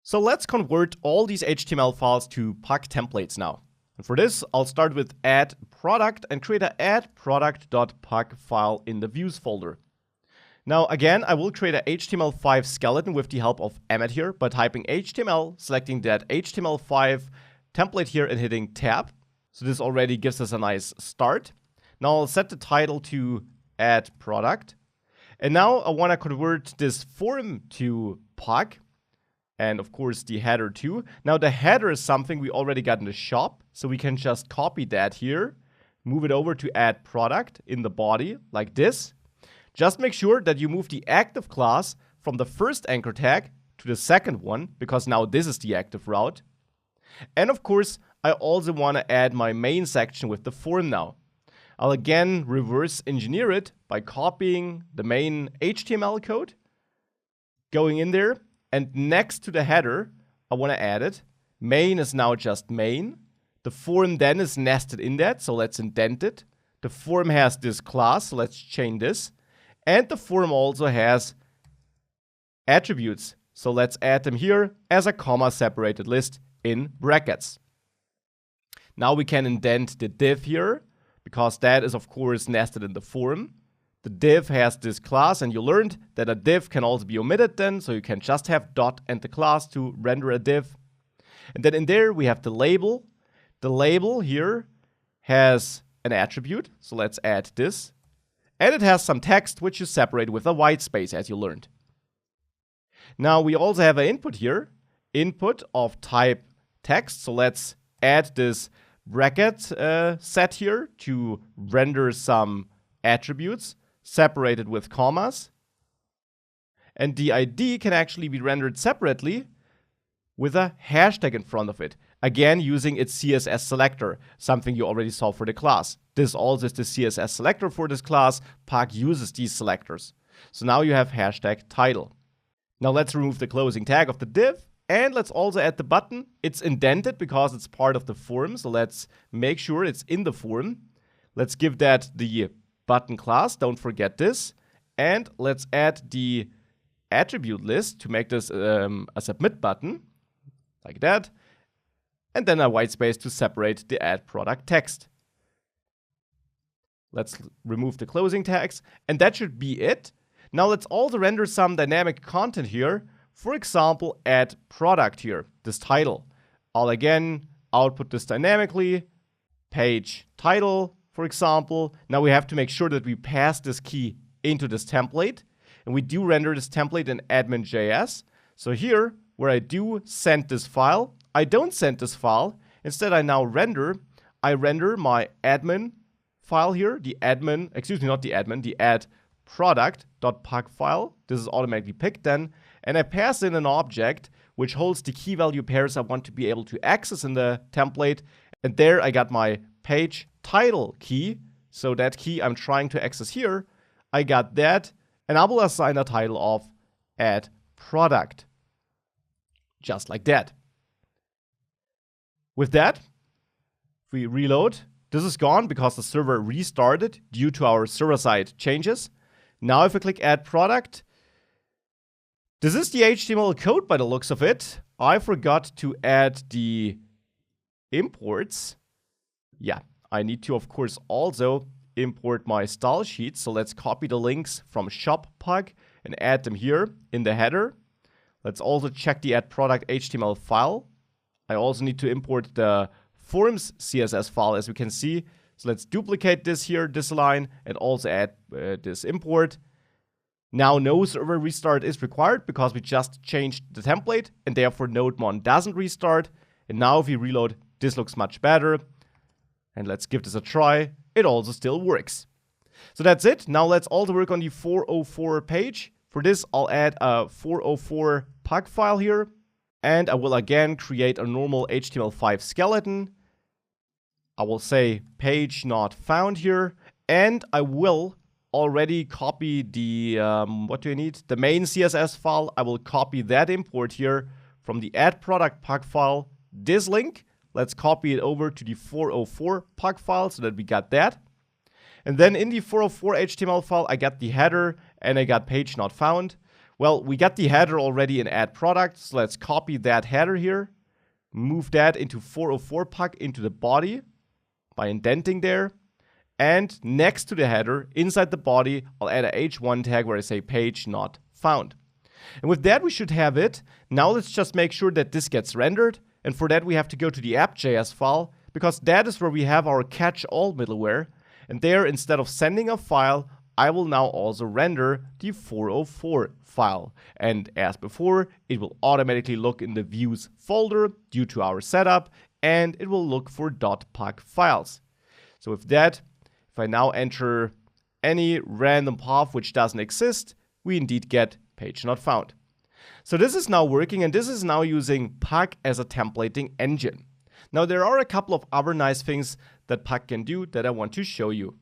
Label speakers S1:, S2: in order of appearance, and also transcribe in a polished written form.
S1: So let's convert all these HTML files to Pug templates now. And for this, I'll start with add product and create an add product.pug file in the views folder. Now again, I will create a HTML5 skeleton with the help of Emmet here by typing HTML, selecting that HTML5 template here and hitting tab. So this already gives us a nice start. Now I'll set the title to add product. And now I want to convert this form to Pug. And of course the header too. Now the header is something we already got in the shop. So we can just copy that here, move it over to add product in the body like this. Just make sure that you move the active class from the first anchor tag to the second one, because now this is the active route. And of course, I also want to add my main section with the form now. I'll again reverse engineer it by copying the main HTML code, going in there, and next to the header, I want to add it. Main is now just main. The form then is nested in that, so let's indent it. The form has this class, so let's change this. And the form also has attributes, so let's add them here as a comma-separated list in brackets. Now we can indent the div here, because that is of course nested in the form. The div has this class, and you learned that a div can also be omitted then, so you can just have dot and the class to render a div. And then in there we have the label. The label here has an attribute, so let's add this. And it has some text which you separate with a white space, as you learned. Now we also have an input here, input of type text, so let's add this bracket set here to render some attributes separated with commas. And the ID can actually be rendered separately with a hashtag in front of it. Again, using its CSS selector, something you already saw for the class. This also is the CSS selector for this class. Pug uses these selectors. So now you have hashtag title. Now let's remove the closing tag of the div. And let's also add the button. It's indented because it's part of the form. So let's make sure it's in the form. Let's give that the button class, don't forget this. And let's add the attribute list to make this a submit button, like that. And then a white space to separate the add product text. Let's remove the closing tags, and that should be it. Now let's also render some dynamic content here. For example, add product here, this title. I'll again output this dynamically, page title, for example. Now we have to make sure that we pass this key into this template. And we do render this template in admin.js. So here, where I do send this file, I don't send this file. Instead, I now render my admin file here, the admin, excuse me, not the admin, the add product.pug file. This is automatically picked then. And I pass in an object which holds the key value pairs I want to be able to access in the template. And there I got my page title key. So that key I'm trying to access here, I got that. And I will assign a title of add product. Just like that. With that, if we reload, this is gone because the server restarted due to our server-side changes. Now if I click add product, this is the HTML code by the looks of it. I forgot to add the imports. Yeah, I need to, of course, also import my style sheet. So let's copy the links from shop.pug and add them here in the header. Let's also check the add product HTML file. I also need to import the forms CSS file, as we can see. So let's duplicate this here, this line, and also add this import. Now no server restart is required because we just changed the template, and therefore nodemon doesn't restart. And now if we reload, this looks much better. And let's give this a try. It also still works. So that's it. Now let's also work on the 404 page. For this, I'll add a 404 pug file here. And I will again create a normal HTML5 skeleton. I will say page not found here. And I will already copy the, what do I need? The main CSS file. I will copy that import here from the add product pug file. This link, let's copy it over to the 404 pug file so that we got that. And then in the 404 HTML file, I got the header and I got page not found. Well, we got the header already in add product, so let's copy that header here, move that into 404 puck into the body by indenting there. And next to the header, inside the body, I'll add a h1 tag where I say page not found. And with that, we should have it. Now let's just make sure that this gets rendered. And for that, we have to go to the app.js file, because that is where we have our catch-all middleware. And there, instead of sending a file, I will now also render the 404 file. And as before, it will automatically look in the views folder due to our setup, and it will look for .puck files. So with that, if I now enter any random path which doesn't exist, we indeed get page not found. So this is now working, and this is now using Puck as a templating engine. Now there are a couple of other nice things that Puck can do that I want to show you.